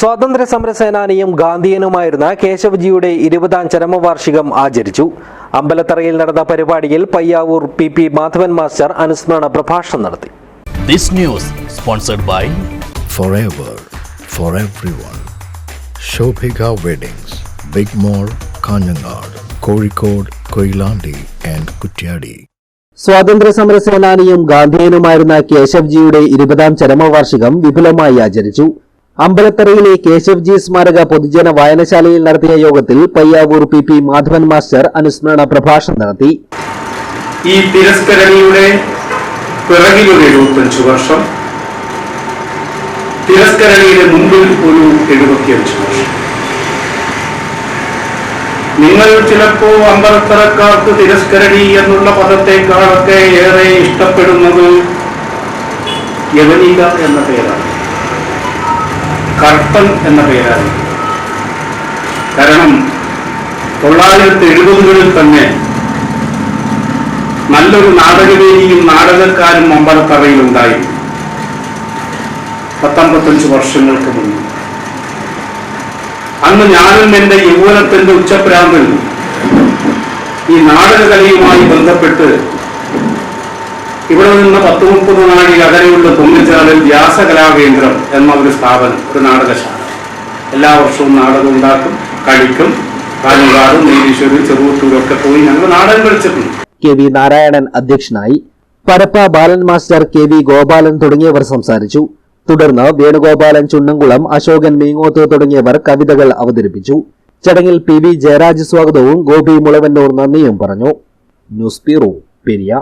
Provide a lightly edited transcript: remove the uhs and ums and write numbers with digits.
സ്വാതന്ത്ര്യ സമര സേനാനിയും ഗാന്ധിയനുമായിരുന്ന കേശവജിയുടെ 20ാം ചരമവാർഷികം ആചരിച്ചു. അമ്പലത്തറയിൽ നടന്ന പരിപാടിയിൽ പയ്യാവൂർ PP മാധവൻ മാസ്റ്റർ അനുസ്മരണ പ്രഭാഷണം നടത്തി. This news sponsored by Forever for everyone. Shobhika Weddings, Big Mall, Kanjangad, Kozhikode, Koilandi and Kutyadi. സ്വാതന്ത്ര്യ സമര സേനാനിയും ഗാന്ധിയനുമായിരുന്ന കേശവജിയുടെ 20ാം ചരമവാർഷികം വിപുലമായി ആചരിച്ചു. അമ്പലത്തറയിലെ കേശവജി സ്മാരക പൊതുജന വായനശാലയിൽ നടത്തിയ യോഗത്തിൽ പയ്യാവൂർ PP മാധവൻ മാസ്റ്റർ അനുസ്മരണ പ്രഭാഷണം നടത്തി. ഈ തിരസ്കരണിയുടെ പിറകിലൊരു 75 വർഷം, തിരസ്കരണിയുടെ മുമ്പിൽ ഒരു 75 വർഷം. നിങ്ങൾ ചിലപ്പോൾ അമ്പലത്തറക്കാർക്ക് തിരസ്കരണി എന്നുള്ള പദത്തെക്കാളൊക്കെ ഏറെ ഇഷ്ടപ്പെടുന്നത് യവനിക എന്ന പേരാണ്, കർത്തൻ എന്ന പേരാണ്. കാരണം 970കളിൽ തന്നെ നല്ലൊരു നാടകവേദിയും നാടകക്കാരും അമ്പലത്തറയിൽ ഉണ്ടായിരുന്നു. 55 വർഷങ്ങൾക്ക് മുമ്പ്. അന്ന് ഞാനും എൻ്റെ യൗവനത്തിന്റെ ഉച്ചപ്രാന്തിൽ ഈ നാടകകലയുമായി ബന്ധപ്പെട്ട് ഇവിടെ നിന്ന് 10-30 നാഴി അകലെയുള്ള തുമ്മിച്ചാലിൽ വ്യാസകലാകേന്ദ്രം എന്ന ഒരു സ്ഥാപനം, ഒരു നാടകശാല. എല്ലാ വർഷവും നാടകം ഉണ്ടാക്കും, കളിക്കും. കാഞ്ഞങ്ങാടും നീലീശ്വരും ചെറുവത്തൂരൊക്കെ പോയി ഞങ്ങൾ നാടകം കളിച്ചിട്ടുണ്ട്. KV നാരായണൻ അധ്യക്ഷനായി. പരപ്പ ബാലൻ മാസ്റ്റർ, KV ഗോപാലൻ തുടങ്ങിയവർ സംസാരിച്ചു. തുടർന്ന് വേണുഗോപാലൻ ചുണ്ണൻകുളം, അശോകൻ മീങ്ങോത്ത് തുടങ്ങിയവർ കവിതകൾ അവതരിപ്പിച്ചു. ചടങ്ങിൽ PV ജയരാജ് സ്വാഗതവും ഗോപി മുളവന്നൂർ നന്ദിയും പറഞ്ഞു. News bureau, Periya.